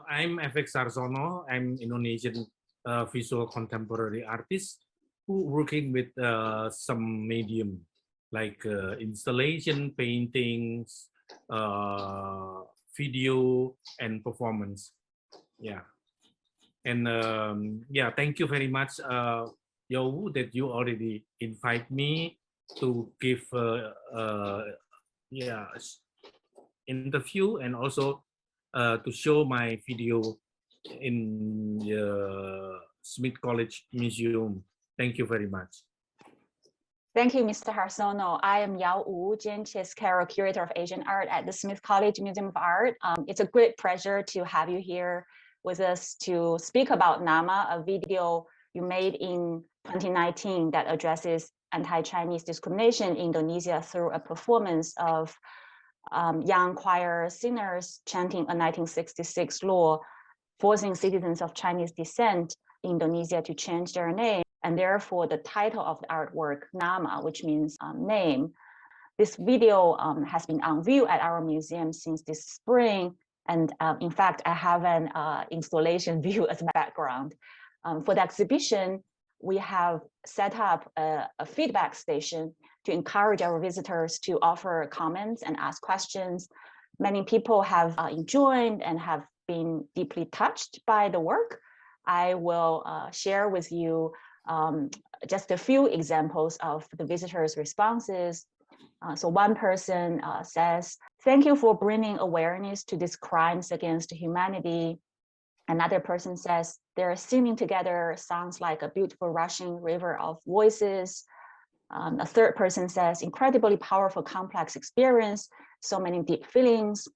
I'm FX Harsono. I'm Indonesian visual contemporary artist who working with some medium like installation, paintings, video, and performance. Yeah, and yeah, thank you very much, Yo, that you already invite me to give yeah interview and also to show my video in the Smith College Museum. Thank you very much. Thank you, Mr. Harsono. I am Yao Wu, Chace, Carroll, Curator of Asian Art at the Smith College Museum of Art. It's a great pleasure to have you here with us to speak about Nama, a video you made in 2019 that addresses anti-Chinese discrimination in Indonesia through a performance of young choir singers chanting a 1966 law forcing citizens of Chinese descent in Indonesia to change their name. And therefore, the title of the artwork, Nama, which means name. This video has been on view at our museum since this spring. And in fact, I have an installation view as a background. For the exhibition, we have set up a feedback station to encourage our visitors to offer comments and ask questions. Many people have enjoyed and have been deeply touched by the work. I will share with you just a few examples of the visitors' responses. So one person says, "Thank you for bringing awareness to these crimes against humanity." Another person says, "Their singing together sounds like a beautiful rushing river of voices." A third person says, "Incredibly powerful, complex experience, so many deep feelings."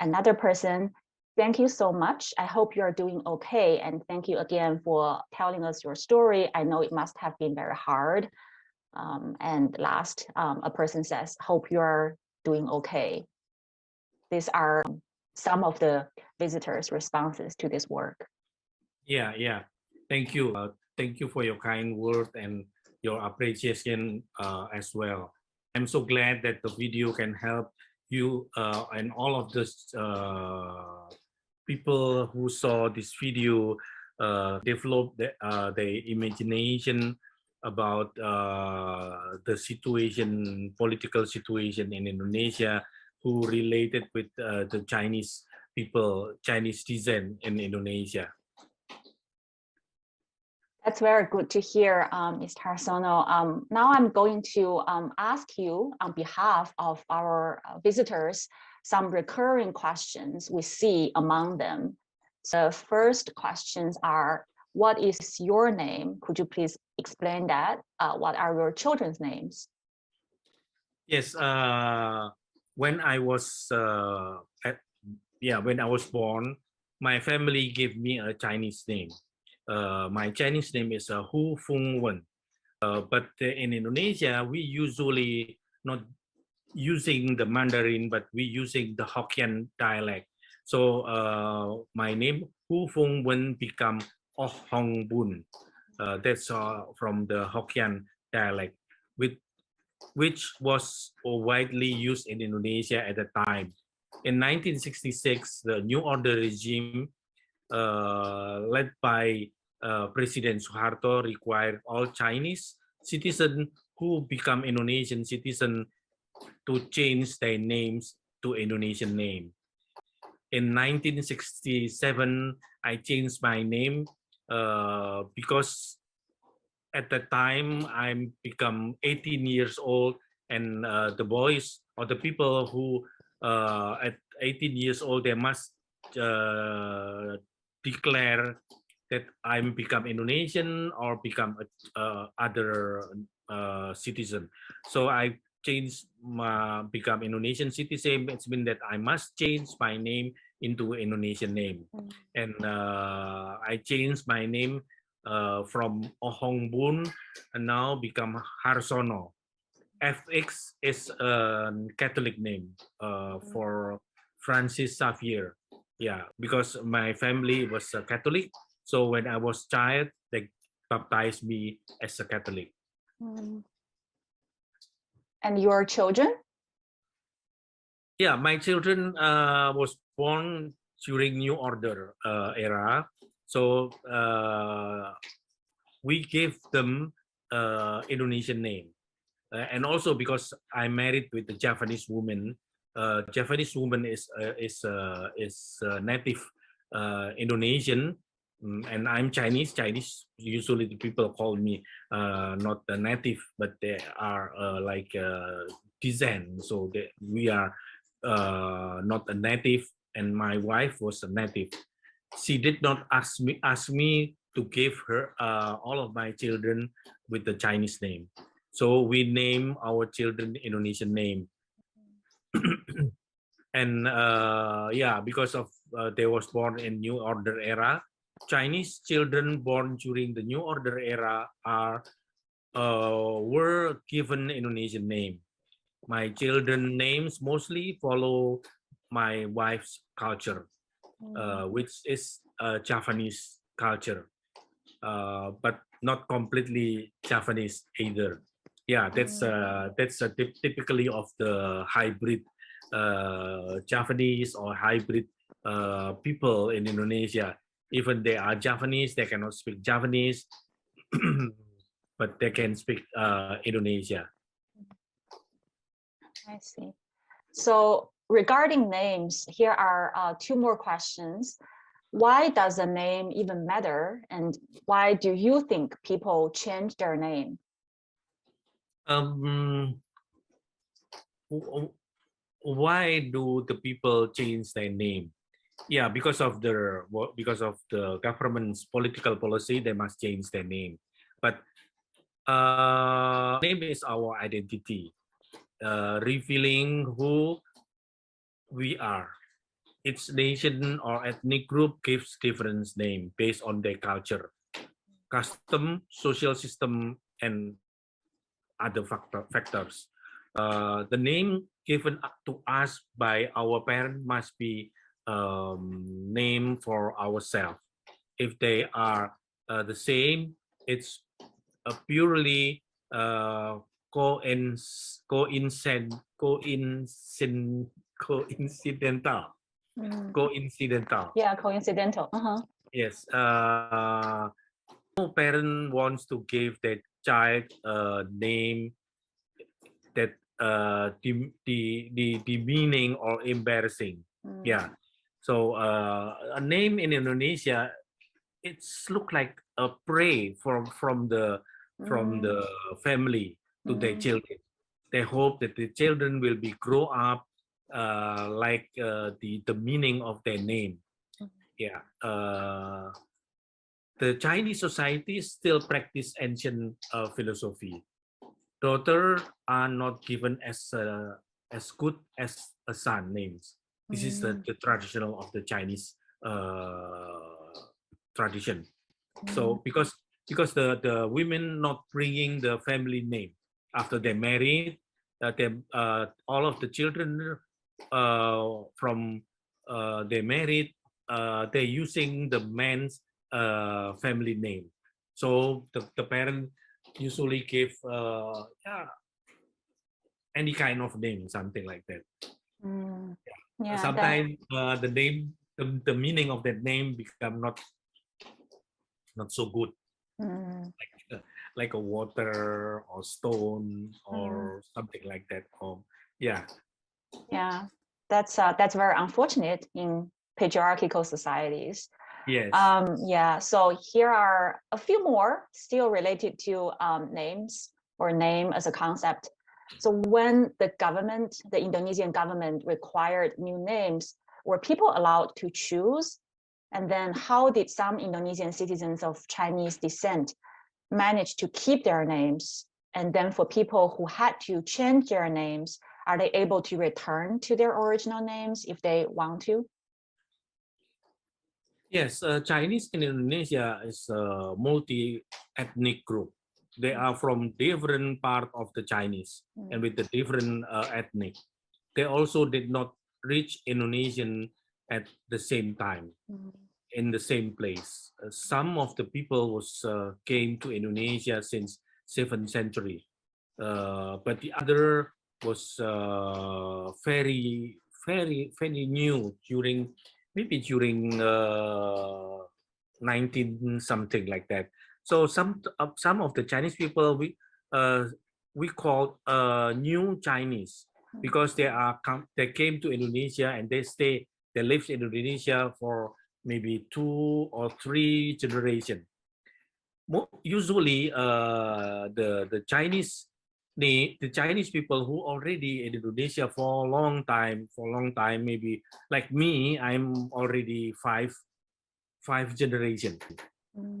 Another person, "Thank you so much. I hope you are doing okay. And thank you again for telling us your story. I know it must have been very hard." And last, a person says, "Hope you are doing okay." These are some of the visitors' responses to this work. Yeah, yeah. Thank you. Thank you for your kind word and your appreciation as well. I'm so glad that the video can help you and all of the people who saw this video develop the imagination about the situation, political situation in Indonesia, who related with the Chinese people, Chinese descent in Indonesia. That's very good to hear, Mr. Harsono. Now I'm going to ask you on behalf of our visitors some recurring questions we see among them. The first questions are, what is your name? Could you please explain that? What are your children's names? Yes, when I was when I was born, my family gave me a Chinese name. My Chinese name is Hu Fung Wen. But in Indonesia, we usually not using the Mandarin, but we using the Hokkien dialect. So my name Hu Fung Wen become Oh Hong Bun. That's from the Hokkien dialect, which was widely used in Indonesia at the time. In 1966, the New Order regime led by President Suharto required all Chinese citizens who become Indonesian citizens to change their names to Indonesian name. In 1967, I changed my name because at the time I become 18 years old, and the boys or the people who at 18 years old, they must declare that I'm become Indonesian or become other citizen. So I changed become Indonesian citizen. It's mean that I must change my name into Indonesian name, and I changed my name from Ohong Bun and now become Harsono. FX is a Catholic name for Francis Xavier. Yeah, because my family was a Catholic, so when I was child, they baptized me as a Catholic. And your children? Yeah, my children was born during New Order era. So we gave them Indonesian name. And also because I married with a Japanese woman. Japanese woman is native Indonesian, and I'm Chinese. Chinese usually the people call me not the native, but they are like descent. So we are not a native, and my wife was a native. She did not ask me to give her all of my children with the Chinese name. So we name our children Indonesian name. And yeah, because of they was born in New Order era, Chinese children born during the New Order era are were given Indonesian name. My children names mostly follow my wife's culture, which is Japanese culture, but not completely Japanese either. Yeah, that's typically of the hybrid Japanese or hybrid people in Indonesia. Even they are Japanese, they cannot speak Japanese, but they can speak Indonesia. I see. So regarding names, here are two more questions. Why does a name even matter? And why do you think people change their name? Why do the people change their name? Yeah, because of the government's political policy, they must change their name. But name is our identity, revealing who we are. Each nation or ethnic group gives different name based on their culture, custom, social system, and other factors. The name given to us by our parent must be named for ourselves. If they are the same, it's a purely coincidental. Coincidental. Yeah, coincidental. Yes. No parent wants to give their child a name that demeaning or embarrassing. Yeah. So a name in Indonesia, it's look like a prey from the family to their children. They hope that the children will be grow up like the meaning of their name. Yeah. The Chinese society still practice ancient philosophy. Daughters are not given as good as a son names. This is the traditional of the Chinese tradition. So because the women not bringing the family name after they married, all of the children from they married, they're using the man's family name. So the parent usually give yeah, any kind of name, something like that. Yeah, sometimes the name, the meaning of that name become not so good, like a water or stone or something like that. Yeah, that's very unfortunate in patriarchal societies. yes. Yeah, so here are a few more still related to names or name as a concept. So when the Indonesian government required new names, were people allowed to choose? And then how did some Indonesian citizens of Chinese descent manage to keep their names? And then for people who had to change their names, are they able to return to their original names if they want to? Yes, Chinese in Indonesia is a multi-ethnic group. They are from different part of the Chinese and with the different ethnic. They also did not reach Indonesian at the same time in the same place. Some of the people was came to Indonesia since 7th century, but the other was very new during maybe during 19 something like that. So some of the Chinese people we call new Chinese because they came to Indonesia and they lived in Indonesia for maybe 2 or 3 generations. Usually the Chinese people who already in Indonesia for a long time, maybe like me, I'm already five generation.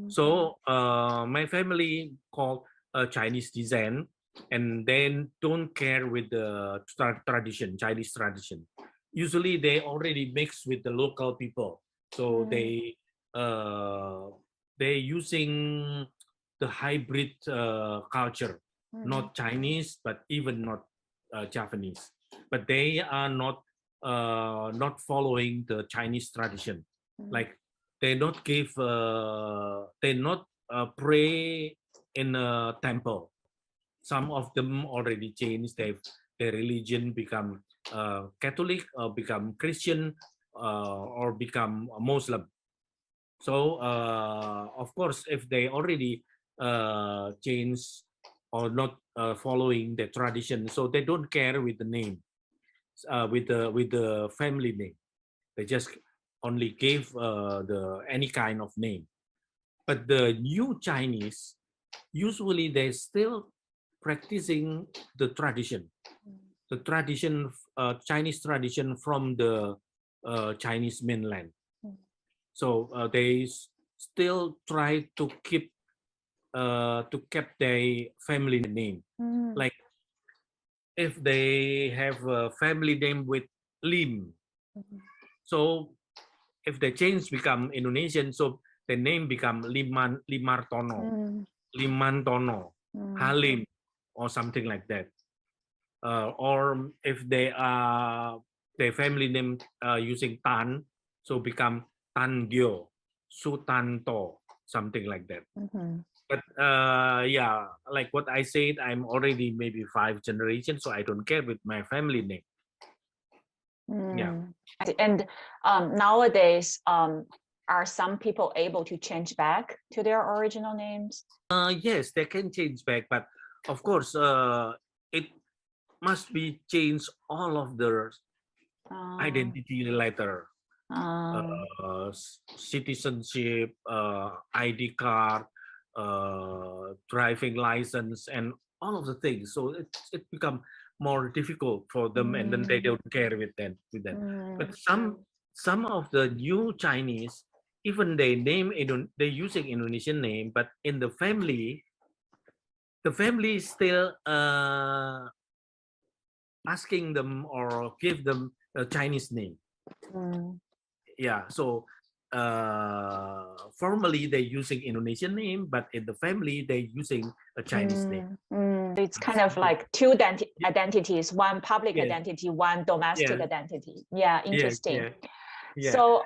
So my family called Chinese descent, and then don't care with the tradition, Chinese tradition. Usually they already mix with the local people, so they using the hybrid culture, not Chinese, but even not Japanese. But they are not following the Chinese tradition. Like they not pray in a temple. Some of them already changed their religion, become Catholic or become Christian or become a Muslim. So of course, if they already change or not following the tradition, so they don't care with the name, with the family name. They just only gave any kind of name. But the new Chinese, usually they still practicing the tradition, Chinese tradition from the Chinese mainland. So they still try to keep their family name. Like if they have a family name with Lim, so if they change become Indonesian, so the name become Limartono, Limantono, Halim, or something like that. Or if they are their family name using Tan, so become Tangyo, Sutanto, something like that. But yeah, like what I said, I'm already maybe 5 generations, so I don't care with my family name. Yeah. And nowadays, are some people able to change back to their original names? Yes, they can change back, but of course, it must be changed all of the identity letter, citizenship, ID card, driving license, and all of the things. So it become more difficult for them, and then they don't care with them. But some of the new Chinese, even they they using Indonesian name, but in the family still asking them or give them a Chinese name. Yeah, so formally they're using Indonesian name, but in the family they're using a Chinese name. It's kind of like two identities, one public identity, one domestic identity. Yeah, interesting. Yeah. So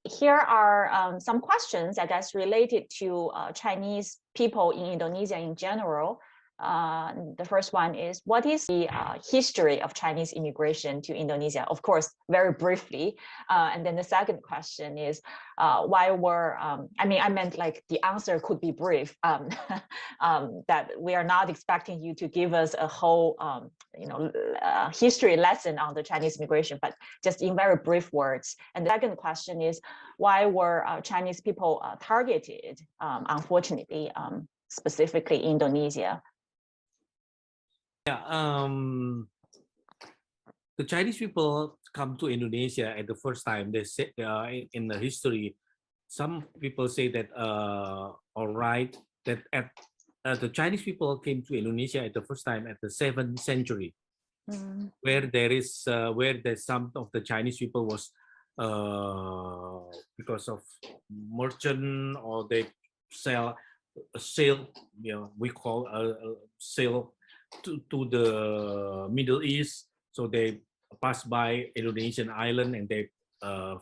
here are some questions, I guess, related to Chinese people in Indonesia in general. The first one is, what is the history of Chinese immigration to Indonesia? Of course, very briefly. And then the second question is, why were, I meant like the answer could be brief, that we are not expecting you to give us a whole, history lesson on the Chinese immigration, but just in very brief words. And the second question is, why were Chinese people targeted, unfortunately, specifically in Indonesia? Yeah, the Chinese people come to Indonesia at the first time. They say in the history, some people say that all right, that at the Chinese people came to Indonesia at the first time at the 7th century, where there's some of the Chinese people was because of merchant, or they sail, we call sail to the Middle East. So they pass by Indonesian island and they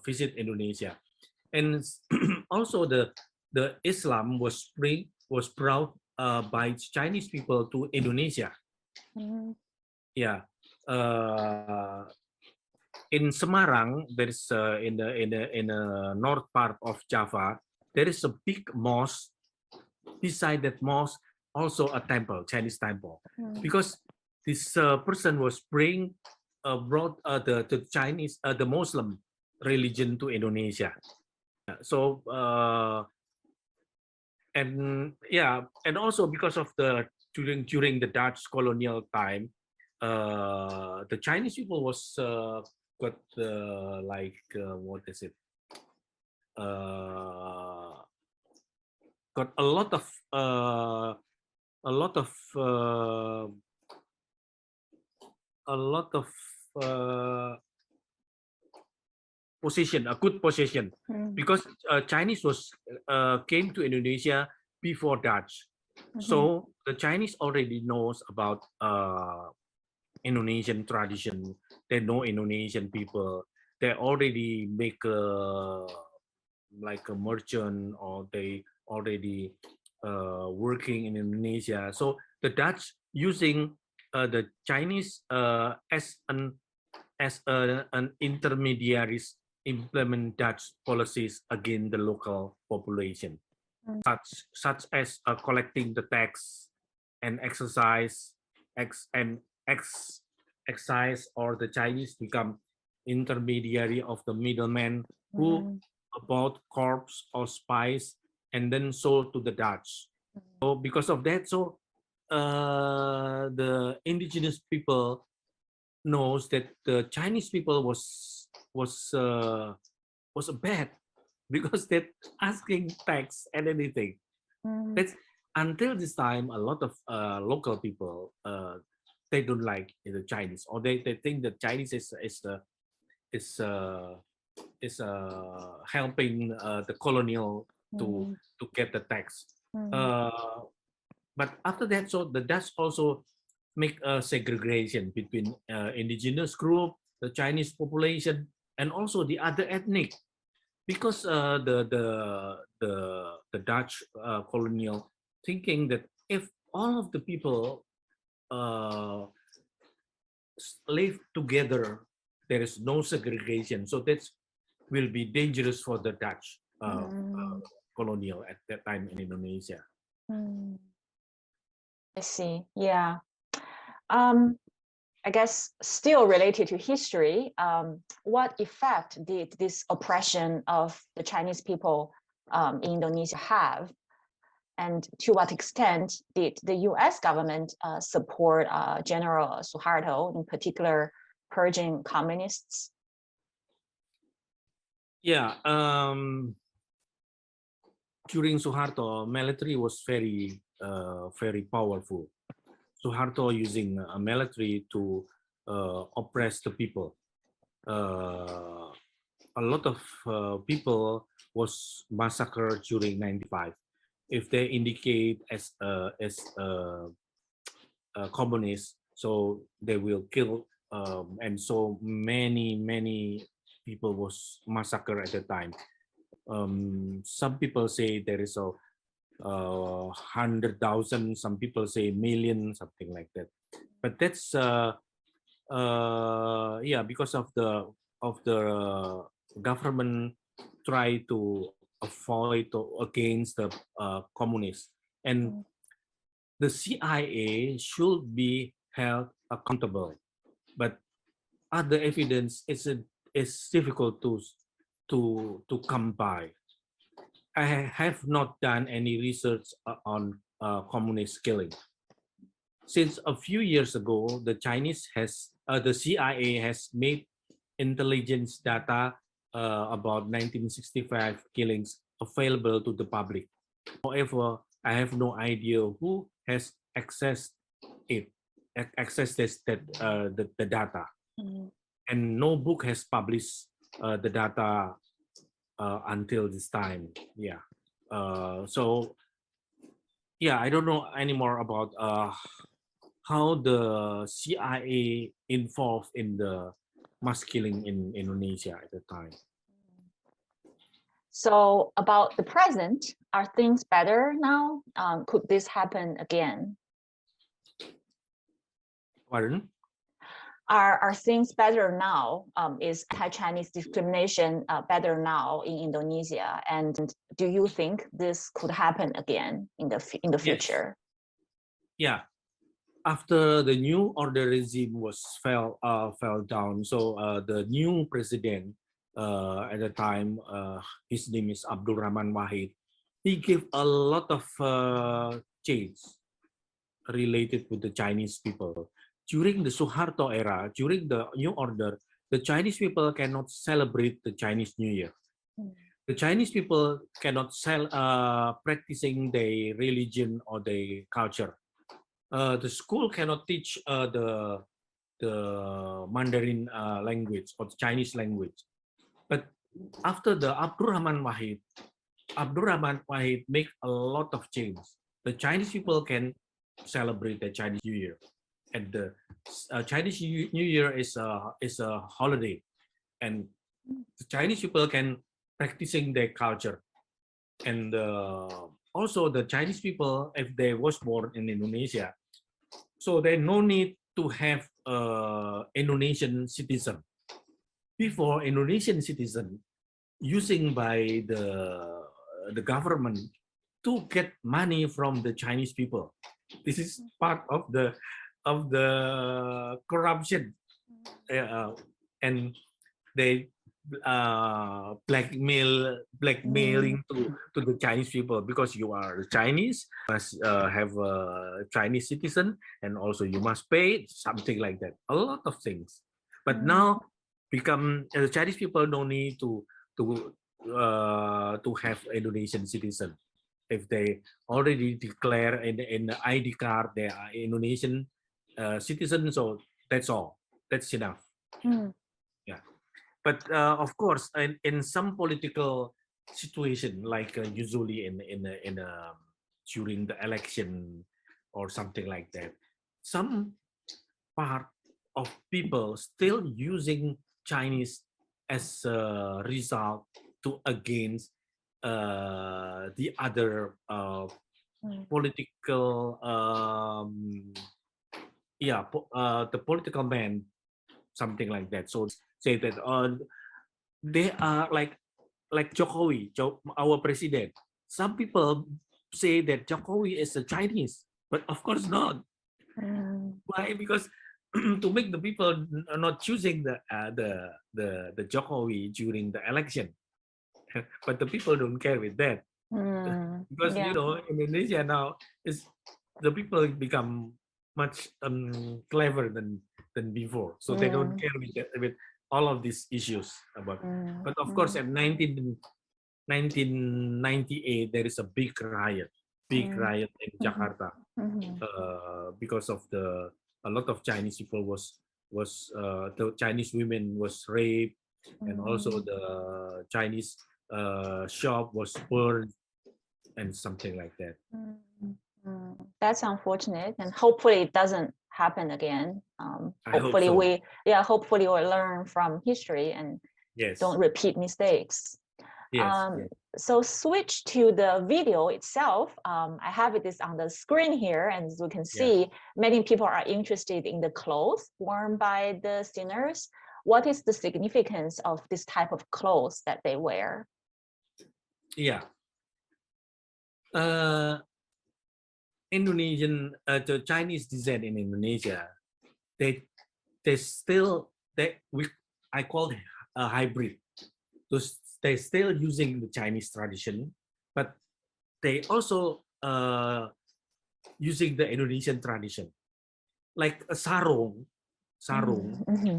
visit Indonesia. And also the Islam was brought by Chinese people to Indonesia. Yeah. in Semarang, there is in the north part of Java, there is a big mosque. Beside that mosque, also a temple, Chinese temple, because this person was brought the Chinese, the Muslim religion to Indonesia. So and also because of the during the Dutch colonial time, the Chinese people was got what is it? Got a lot of uh, a lot of uh, a lot of position, a good position, because Chinese was came to Indonesia before Dutch, so the Chinese already knows about Indonesian tradition. They know Indonesian people. They already make like a merchant, or they already working in Indonesia. So the Dutch using the Chinese as an intermediaries implement Dutch policies against the local population, such as collecting the tax and excise, or the Chinese become intermediary of the middleman who bought corpse or spice and then sold to the Dutch. So because of that, so the indigenous people knows that the Chinese people was bad because they're asking tax and anything. That's until this time, a lot of local people they don't like the Chinese, or they think that Chinese is helping the colonial to get the tax. But after that, so the Dutch also make a segregation between indigenous group, the Chinese population, and also the other ethnic, because the Dutch colonial thinking that if all of the people live together, there is no segregation. So that will be dangerous for the Dutch colonial at that time in Indonesia. I see. Yeah. I guess still related to history, what effect did this oppression of the Chinese people in Indonesia have? And to what extent did the US government support General Suharto, in particular, purging communists? Yeah, during Suharto, military was very powerful. Suharto using a military to oppress the people. A lot of people was massacred during 95. If they indicate as a communist, so they will kill, and so many people was massacred at the time. Some people say there is a 100,000, some people say million, something like that. But that's yeah, because of the government try to avoid against the communists, and the CIA should be held accountable. But other evidence is difficult to come by. I have not done any research on communist killing. Since a few years ago, the CIA has made intelligence data about 1965 killings available to the public. However, I have no idea who has accessed the data, and no book has published the data until this time. Yeah. So yeah, I don't know anymore about how the CIA involved in the mass killing in Indonesia at the time. So about the present, are things better now? Could this happen again? Pardon? are things better now? Is anti-Chinese discrimination better now in Indonesia? And do you think this could happen again in the future? Yeah. After the new order regime fell down, so the new president at the time, his name is Abdul Rahman Wahid. He gave a lot of change related with the Chinese people. During the Suharto era, during the new order, the Chinese people cannot celebrate the Chinese New Year. The Chinese people cannot practicing their religion or their culture. The school cannot teach the Mandarin language or the Chinese language. But after the Abdul Rahman Wahid make a lot of change. The Chinese people can celebrate the Chinese New Year, and the Chinese New Year is a holiday, and the Chinese people can practicing their culture, and also the Chinese people, if they was born in Indonesia, so they no need to have Indonesian citizen. Before, Indonesian citizen using by the government to get money from the Chinese people. This is part of the corruption, and they blackmailing to the Chinese people, because you are Chinese, must have a Chinese citizen, and also you must pay something like that. A lot of things, but now the Chinese people don't need to have Indonesian citizen. If they already declare in the ID card they are Indonesian citizens, so that's all. That's enough. Yeah. But of course, in some political situation, like usually in during the election or something like that, some part of people still using Chinese as a result to against the other political the political man, something like that. So say that they are like Jokowi, our president. Some people say that Jokowi is a Chinese, but of course not. Why? Because to make the people not choosing the Jokowi during the election, but the people don't care with that, because you know, Indonesia now is the people become much clever than before, so they don't care with all of these issues about. But of course, at 1998, there is a big riot in Jakarta, because of a lot of Chinese people the Chinese women was raped, and also the Chinese shop was burned and something like that. That's unfortunate, and hopefully it doesn't happen again. Hopefully hopefully we'll learn from history and don't repeat mistakes. So switch to the video itself. I have this on the screen here, and as you can see, many people are interested in the clothes worn by the singers. What is the significance of this type of clothes that they wear? Indonesian, the Chinese descent in Indonesia, I call it a hybrid. They're still using the Chinese tradition, but they also using the Indonesian tradition, like a sarung,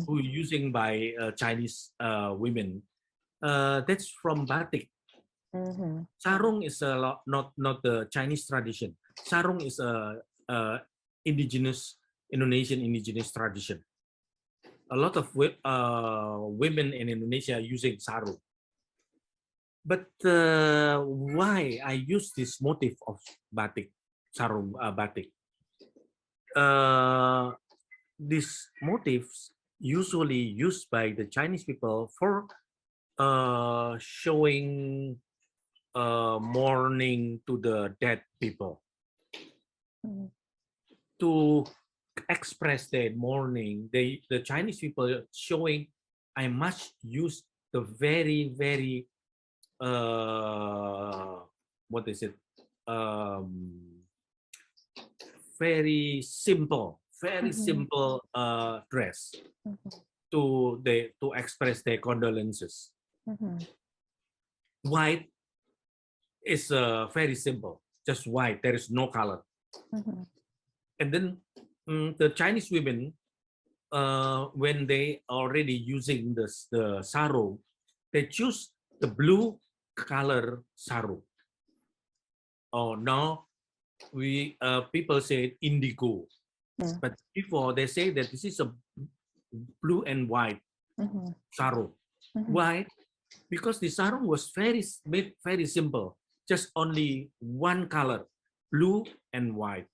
who using by Chinese women. That's from batik. Sarung is not the Chinese tradition. Sarung is a Indonesian indigenous tradition. A lot of women in Indonesia using sarung. But why I use this motif of batik, sarung batik? These motifs usually used by the Chinese people for showing mourning to the dead people, to express their mourning, the Chinese people showing I must use the very what is it? Very simple dress to express their condolences. White is very simple, just white. There is no color. And then the Chinese women, when they already using the sarong, they choose the blue color sarong. Oh, now we people say indigo, but before they say that this is a blue and white sarong. Why? Because the sarong was made very simple, just only one color, blue and white.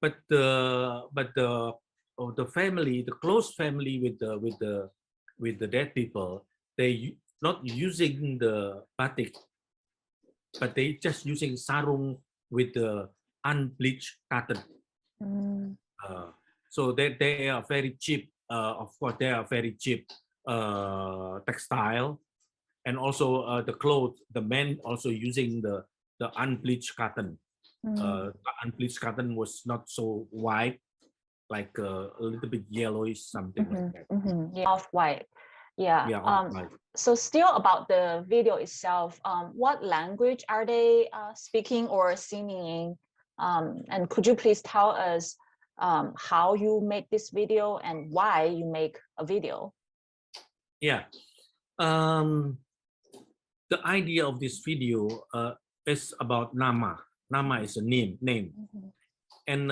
But the family, the close family with the dead people, they not using the batik, but they just using sarung with the unbleached cotton. So they are very cheap. Of course, they are very cheap textile, and also the clothes. The men also using the unbleached cotton. The unbleached cotton was not so white, like a little bit yellowish, something like that. Yeah, off white. Yeah. White. So still about the video itself, what language are they speaking or singing in? And could you please tell us how you make this video and why you make a video? Yeah. The idea of this video is about nama. Nama is a name. And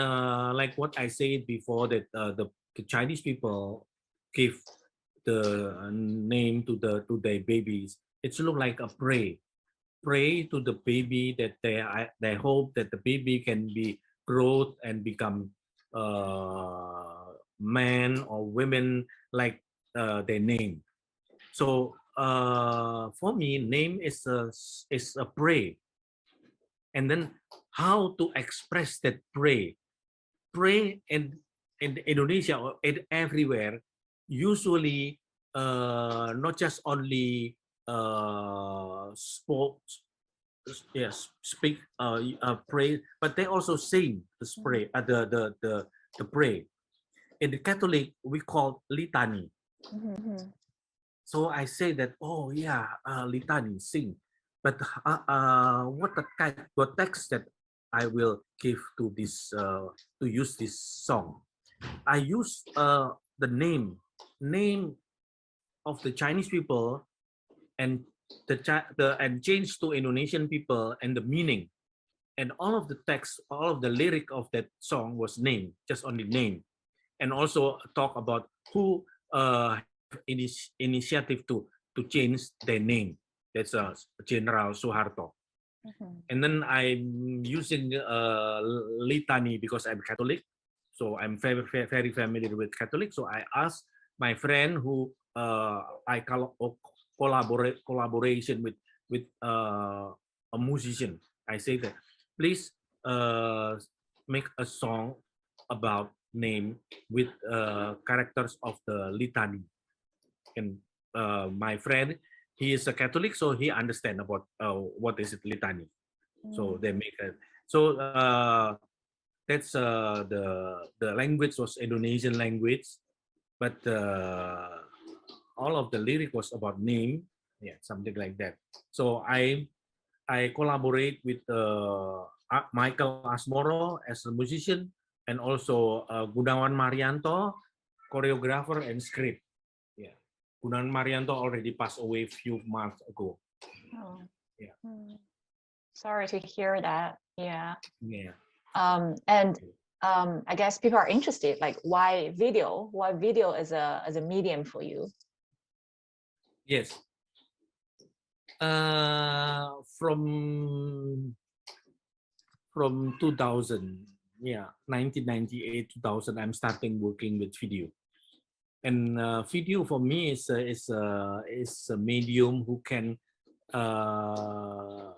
like what I said before, that the Chinese people give the name to their babies. It's look like a pray to the baby, that they hope that the baby can be growth and become man or women like their name. So for me, name is a pray. And then how to express that pray in Indonesia or everywhere, usually not just only speak pray, but they also sing the pray, the pray. In the Catholic we call litany. So I say that, oh yeah, litany, sing. But what text that I will give to this to use this song? I use the name of the Chinese people and and change to Indonesian people, and the meaning, and all of the text, all of the lyric of that song was name, just only name, and also talk about who initiative to change their name. That's General Suharto. And then I'm using litany because I'm Catholic, so I'm very familiar with Catholic. So I asked my friend who I collaboration with a musician. I say that please make a song about name with characters of the litany. And my friend, he is a Catholic, so he understand about what is it litany. So they make it. So that's the language was Indonesian language, but all of the lyric was about name, yeah, something like that. So I collaborate with Michael Asmoro as a musician, and also Gunawan Marianto, choreographer and script. Yeah, Gunawan Marianto already passed away a few months ago. Oh. Yeah. Sorry to hear that. Yeah. Yeah. And I guess people are interested, like why video? Why video as a medium for you? Yes. From 2000, yeah, 1998, 2000, I'm starting working with video. And video for me is a medium who can tell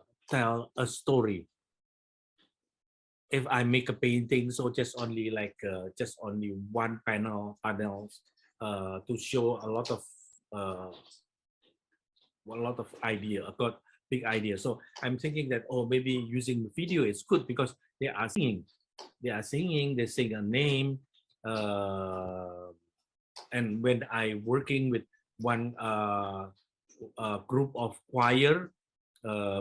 a story. if I make a painting, so just only like just only one panels to show a lot of idea, got big idea. So I'm thinking that, oh, maybe using video is good because they sing a name, and when I working with one group of choir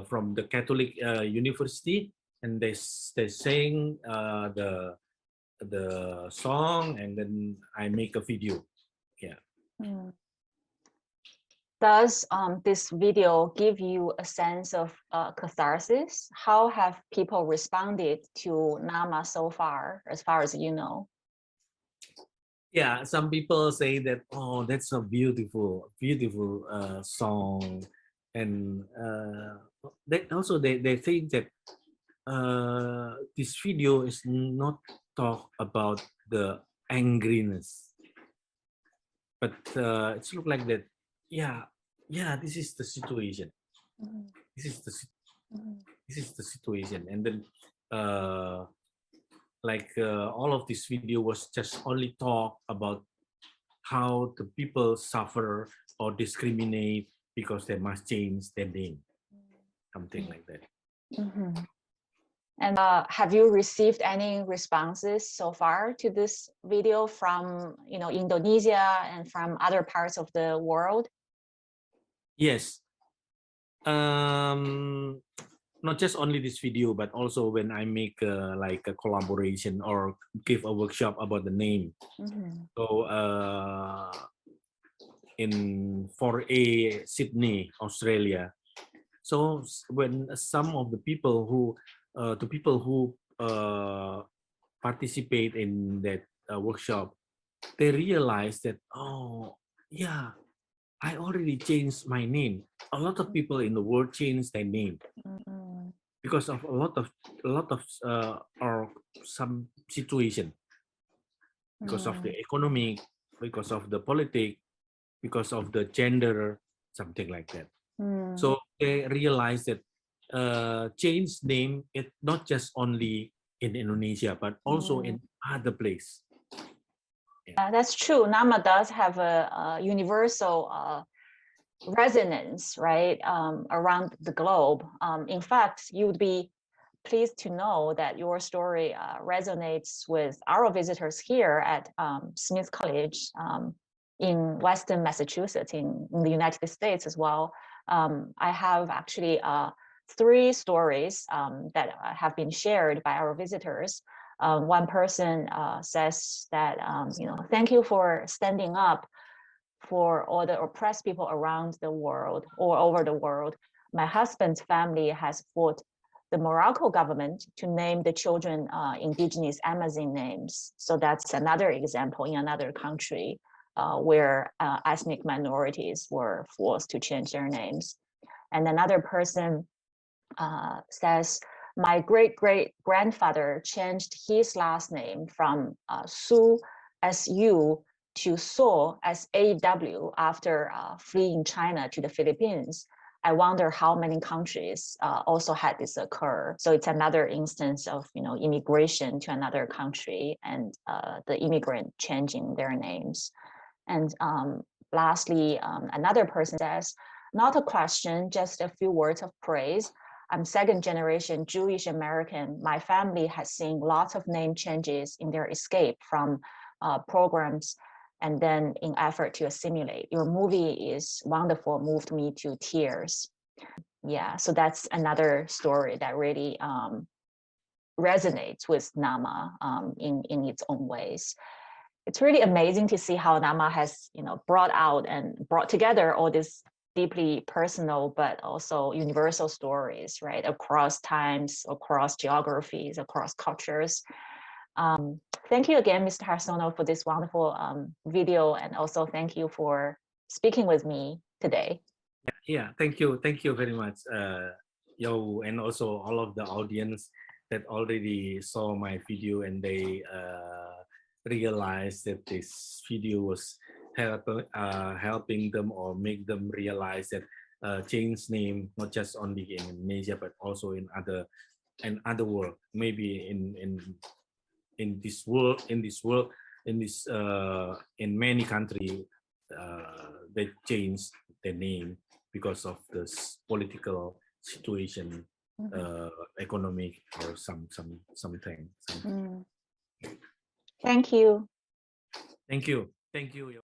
from the Catholic university, and they sing the song, and then I make a video. Yeah. Mm. Does this video give you a sense of catharsis? How have people responded to Nama so far as you know? Yeah, some people say that, oh, that's a beautiful song, and they think that this video is not talk about the angriness, but it's look like that. Yeah, this is the situation. Mhm. This is the Mhm. this is the situation, and then all of this video was just only talk about how the people suffer or discriminate because they must change their name, something like that. Mhm. And have you received any responses so far to this video from Indonesia and from other parts of the world? Yes. Not just only this video, but also when I make like a collaboration or give a workshop about the name. Mhm. So in 4A Sydney, Australia. So when some of the people who participate in that workshop, they realize that, oh yeah, I already changed my name. A lot of people in the world changed their name Mhm. because of a lot of or some situation, because of the economic, because of the politic, because of the gender, something like that. Mm. So they realize that change name is not just only in Indonesia, but also in other place. Yeah, that's true. Nama does have a universal resonance, right, around the globe. In fact, you would be pleased to know that your story resonates with our visitors here at Smith College in Western Massachusetts in the United States as well. I have actually 3 stories that have been shared by our visitors. One person says that, thank you for standing up for all the oppressed people around the world or over the world. My husband's family has fought the Morocco government to name the children indigenous Amazon names. So that's another example in another country where ethnic minorities were forced to change their names. And another person says, my great-great-grandfather changed his last name from Su, S-U, to So, S-A-W, after fleeing China to the Philippines. I wonder how many countries also had this occur. So it's another instance of immigration to another country and the immigrant changing their names. And lastly, another person says, not a question, just a few words of praise. I'm second generation Jewish American. My family has seen lots of name changes in their escape from programs and then in effort to assimilate. Your movie is wonderful, moved me to tears. Yeah, so that's another story that really resonates with Nama in its own ways. It's really amazing to see how Nama has brought out and brought together all these deeply personal but also universal stories, right, across times, across geographies, across cultures. Thank you again, Mr. Harsono, for this wonderful video, and also thank you for speaking with me today. Yeah, thank you very much, Yo, and also all of the audience that already saw my video and they realized that this video was helping them or make them realize that change name not just only in Indonesia but also in other and other world. Maybe in this in many countries they change their name because of this political situation, economic or something. Thank you. Thank you.